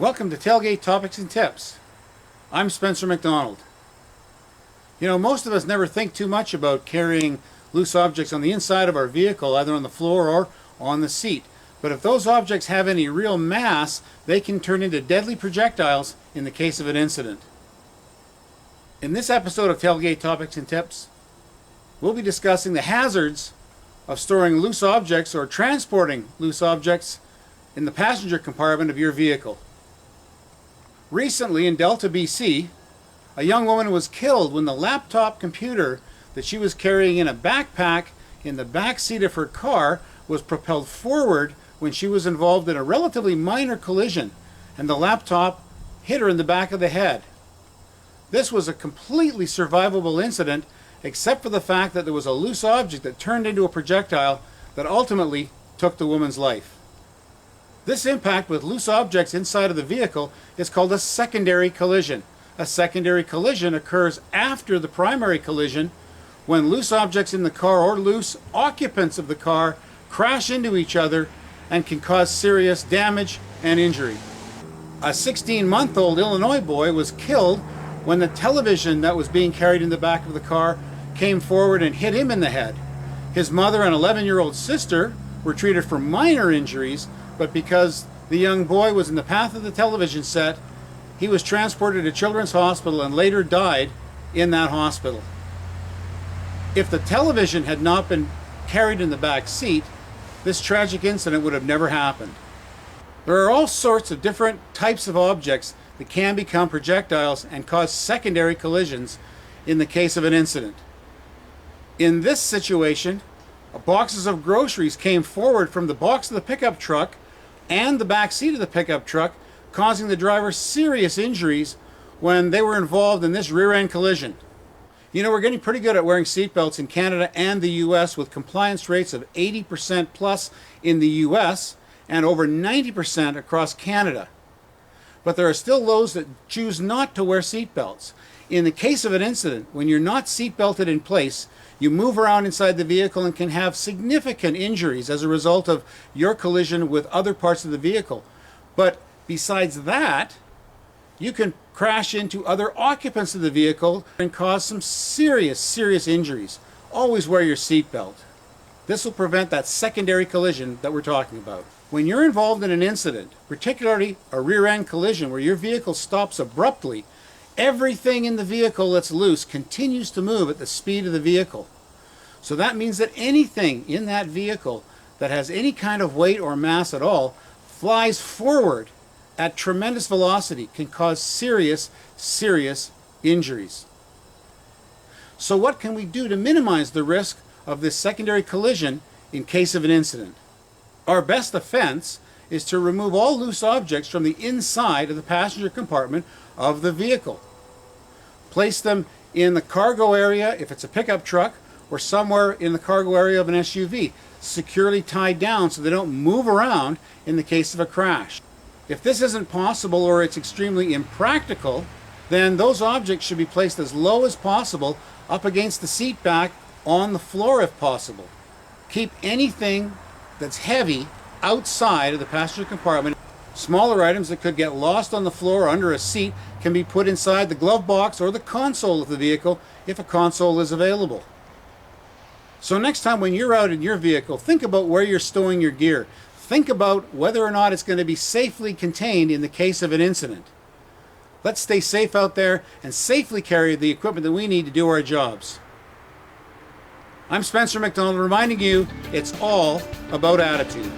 Welcome to Tailgate Topics and Tips. I'm Spencer McDonald. You know, most of us never think too much about carrying loose objects on the inside of our vehicle, either on the floor or on the seat. But if those objects have any real mass, they can turn into deadly projectiles in the case of an incident. In this episode of Tailgate Topics and Tips, we'll be discussing the hazards of storing loose objects or transporting loose objects in the passenger compartment of your vehicle. Recently in Delta, BC, a young woman was killed when the laptop computer that she was carrying in a backpack in the back seat of her car was propelled forward when she was involved in a relatively minor collision, and the laptop hit her in the back of the head. This was a completely survivable incident, except for the fact that there was a loose object that turned into a projectile that ultimately took the woman's life. This impact with loose objects inside of the vehicle is called a secondary collision. A secondary collision occurs after the primary collision when loose objects in the car or loose occupants of the car crash into each other and can cause serious damage and injury. A 16-month-old Illinois boy was killed when the television that was being carried in the back of the car came forward and hit him in the head. His mother and 11-year-old sister were treated for minor injuries, but because the young boy was in the path of the television set, he was transported to Children's Hospital and later died in that hospital. If the television had not been carried in the back seat, this tragic incident would have never happened. There are all sorts of different types of objects that can become projectiles and cause secondary collisions in the case of an incident. In this situation, boxes of groceries came forward from the box of the pickup truck and the back seat of the pickup truck, causing the driver serious injuries when they were involved in this rear-end collision. You know, we're getting pretty good at wearing seatbelts in Canada and the US, with compliance rates of 80% plus in the US and over 90% across Canada. But there are still those that choose not to wear seatbelts. In the case of an incident, when you're not seatbelted in place, you move around inside the vehicle and can have significant injuries as a result of your collision with other parts of the vehicle. But besides that, you can crash into other occupants of the vehicle and cause some serious injuries. Always wear your seatbelt. This will prevent that secondary collision that we're talking about. When you're involved in an incident, particularly a rear-end collision where your vehicle stops abruptly, everything in the vehicle that's loose continues to move at the speed of the vehicle. So that means that anything in that vehicle that has any kind of weight or mass at all flies forward at tremendous velocity, can cause serious injuries. So what can we do to minimize the risk of this secondary collision in case of an incident? Our best defense is to remove all loose objects from the inside of the passenger compartment of the vehicle. Place them in the cargo area if it's a pickup truck, or somewhere in the cargo area of an SUV, securely tied down so they don't move around in the case of a crash. If this isn't possible or it's extremely impractical, then those objects should be placed as low as possible up against the seat back on the floor if possible. Keep anything that's heavy outside of the passenger compartment. Smaller items that could get lost on the floor or under a seat can be put inside the glove box or the console of the vehicle if a console is available. So next time when you're out in your vehicle, think about where you're stowing your gear. Think about whether or not it's going to be safely contained in the case of an incident. Let's stay safe out there and safely carry the equipment that we need to do our jobs. I'm Spencer McDonald reminding you, it's all about attitude.